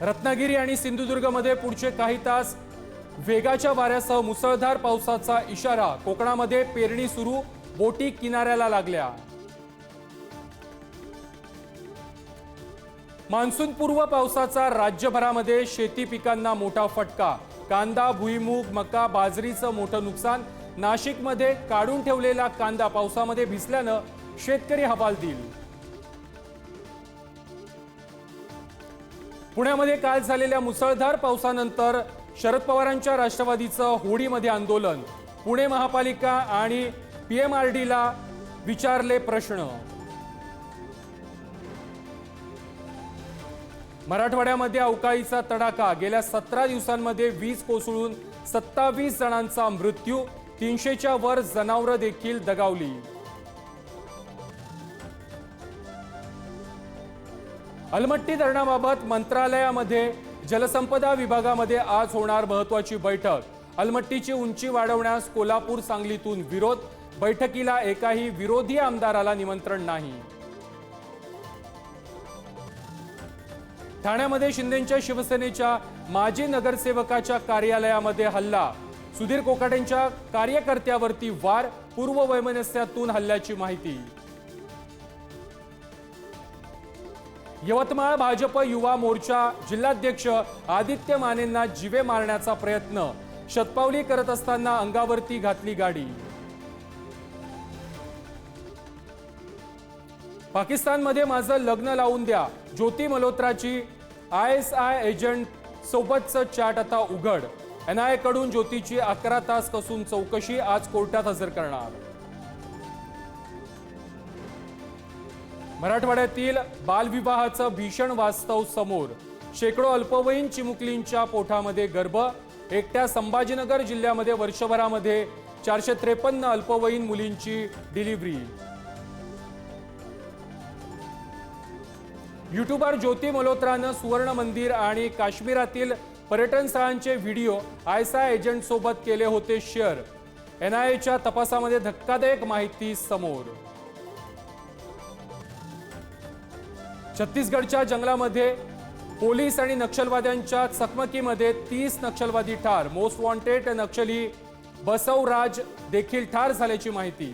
रत्नागिरी आणि सिंधुदुर्गमध्ये पुढचे काही तास वेगाच्या वाऱ्यासह मुसळधार पावसाचा इशारा। कोकणामध्ये पेरणी सुरू, बोटी किनाऱ्याला लागल्या। मान्सूनपूर्व पावसाचा राज्यभरामध्ये शेती पिकांना मोठा फटका। कांदा, भुईमूग, मका, बाजरीचं मोठं नुकसान। नाशिकमध्ये काढून ठेवलेला कांदा पावसामध्ये भिजल्यानं शेतकरी हवालदिल। पुण्यामध्ये काल झालेल्या मुसळधार पावसानंतर शरद पवारांच्या राष्ट्रवादीचं होडीमध्ये आंदोलन। पुणे महापालिका आणि पीएमआरडीला विचारले प्रश्न। मराठवाड्यामध्ये अवकाळीचा तडाखा। गेल्या 17 दिवसांमध्ये वीज कोसळून 27 जणांचा मृत्यू। 300च्या वर जनावरं देखील दगावली। अलमट्टी धरणाबाबत मंत्रालयामध्ये जलसंपदा विभागामध्ये आज होणार महत्त्वाची बैठक। अलमट्टीची उंची वाढवण्यास कोल्हापूर, सांगलीतून विरोध। बैठकीला एकाही विरोधी आमदाराला निमंत्रण नाही। ठाण्यामध्ये शिंदेंच्या शिवसेनेच्या माजी नगरसेवकाच्या कार्यालयामध्ये हल्ला। सुधीर कोकाटेंच्या कार्यकर्त्यावरती वार। पूर्व वैमनस्यातून हल्ल्याची माहिती। यवतमाळ भाजप युवा मोर्चा जिल्हाध्यक्ष आदित्य मानेंना जीवे मारण्याचा प्रयत्न। शतपावली करत असताना अंगावरती घातली गाडी। पाकिस्तानमध्ये माझं लग्न लावून द्या। ज्योती मल्होत्राची ISI एजंट सोबतचं चॅट आता उघड। NIA कडून ज्योतीची 11 तास कसून चौकशी। आज कोर्टात हजर करणार। मराठवाड्यातील बालविवाहाचं भीषण वास्तव समोर। शेकडो अल्पवयीन चिमुकलींच्या पोटामध्ये गर्भ। एकट्या संभाजीनगर जिल्ह्यामध्ये वर्षभरामध्ये 453 अल्पवयीन मुलींची डिलिव्हरी। यूट्यूबर ज्योती मल्होत्रानं सुवर्ण मंदिर आणि काश्मीरातील पर्यटन स्थळांचे व्हिडिओ ISI एजंट सोबत केले होते शेअर। NIAच्या तपासामध्ये धक्कादायक माहिती समोर। छत्तीसगडच्या जंगलामध्ये पोलीस आणि नक्षलवाद्यांच्या चकमकीमध्ये 30 नक्षलवादी ठार। मोस्ट वॉन्टेड नक्षली बसवराज देखील ठार झाल्याची माहिती।